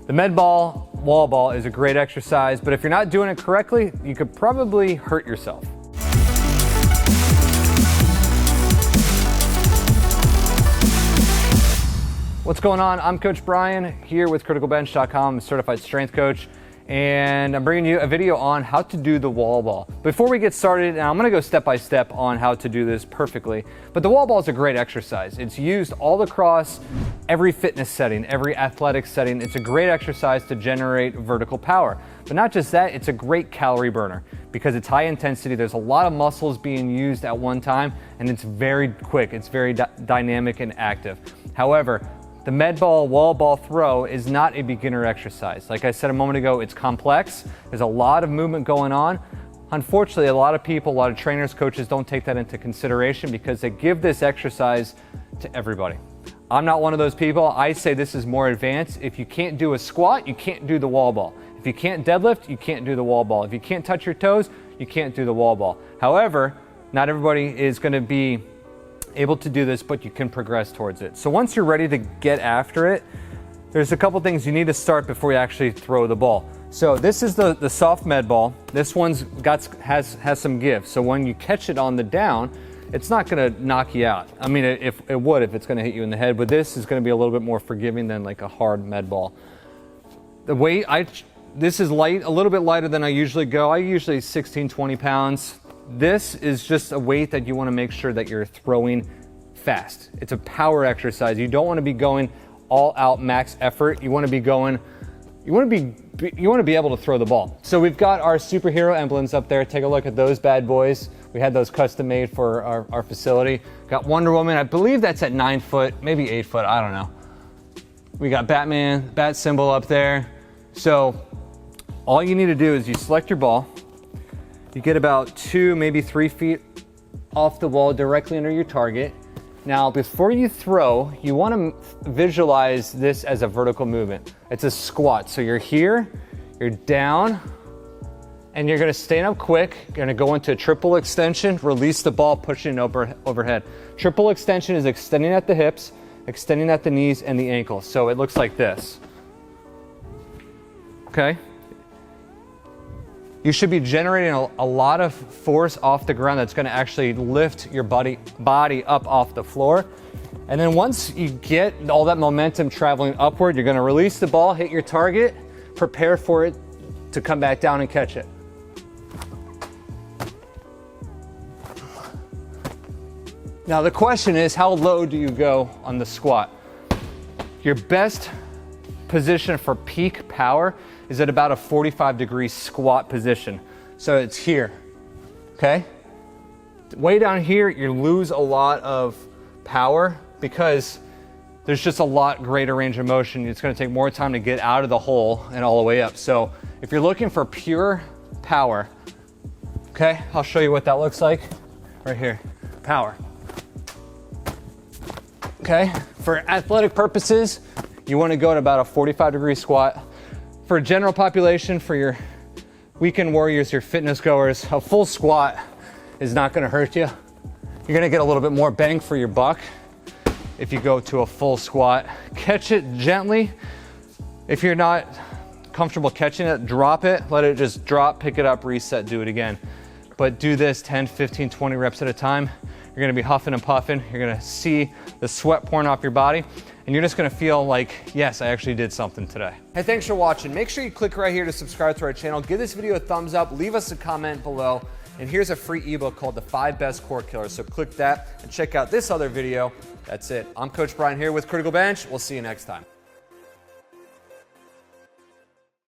The med ball, wall ball is a great exercise, but if you're not doing it correctly, you could probably hurt yourself. What's going on? I'm Coach Brian here with Criticalbench.com, I'm a certified strength coach, and I'm bringing you a video on how to do the wall ball. Before we get started, now I'm gonna go step by step on how to do this perfectly, but the wall ball is a great exercise. It's used all across every fitness setting, every athletic setting. It's a great exercise to generate vertical power. But not just that, it's a great calorie burner because it's high intensity. There's a lot of muscles being used at one time, and it's very quick. It's very dynamic and active. However, the med ball wall ball throw is not a beginner exercise. Like I said a moment ago, it's complex. There's a lot of movement going on. Unfortunately, a lot of people, a lot of trainers, coaches don't take that into consideration because they give this exercise to everybody. I'm not one of those people. I say this is more advanced. If you can't do a squat, you can't do the wall ball. If you can't deadlift, you can't do the wall ball. If you can't touch your toes, you can't do the wall ball. However, not everybody is going to be able to do this, but you can progress towards it. So once you're ready to get after it, there's a couple things you need to start before you actually throw the ball. So this is the soft med ball. This one's has some give. So when you catch it on the down, it's not gonna knock you out. I mean, it would if it's gonna hit you in the head, but this is gonna be a little bit more forgiving than like a hard med ball. The weight, this is light, a little bit lighter than I usually go. I usually 16, 20 pounds. This is just a weight that you wanna make sure that you're throwing fast. It's a power exercise. You don't wanna be going all out max effort. You wanna be going, you wanna be able to throw the ball. So we've got our superhero emblems up there. Take a look at those bad boys. We had those custom made for our facility. Got Wonder Woman, I believe that's at 9 foot, maybe 8 foot, I don't know. We got Batman, bat symbol up there. So all you need to do is you select your ball. You get about 2, maybe 3 feet off the wall directly under your target. Now, before you throw, you want to visualize this as a vertical movement. It's a squat. So you're here, you're down, and you're going to stand up quick. You're going to go into a triple extension, release the ball, pushing overhead. Triple extension is extending at the hips, extending at the knees and the ankles. So it looks like this. Okay? You should be generating a lot of force off the ground that's going to actually lift your body up off the floor. And then once you get all that momentum traveling upward, you're going to release the ball, hit your target, prepare for it to come back down and catch it. Now the question is, how low do you go on the squat? Your best position for peak power is at about a 45-degree squat position. So it's here, okay? Way down here, you lose a lot of power because there's just a lot greater range of motion. It's gonna take more time to get out of the hole and all the way up. So if you're looking for pure power, okay, I'll show you what that looks like right here, power. Okay, for athletic purposes, you wanna go at about a 45-degree squat. For general population, for your weekend warriors, your fitness goers, a full squat is not gonna hurt you. You're gonna get a little bit more bang for your buck if you go to a full squat. Catch it gently. If you're not comfortable catching it, drop it, let it just drop, pick it up, reset, do it again. But do this 10, 15, 20 reps at a time. You're gonna be huffing and puffing. You're gonna see the sweat pouring off your body, and you're just gonna feel like, yes, I actually did something today. Hey, thanks for watching. Make sure you click right here to subscribe to our channel. Give this video a thumbs up, leave us a comment below, and here's a free ebook called The 5 Best Core Killers. So click that and check out this other video. That's it. I'm Coach Brian here with Critical Bench. We'll see you next time.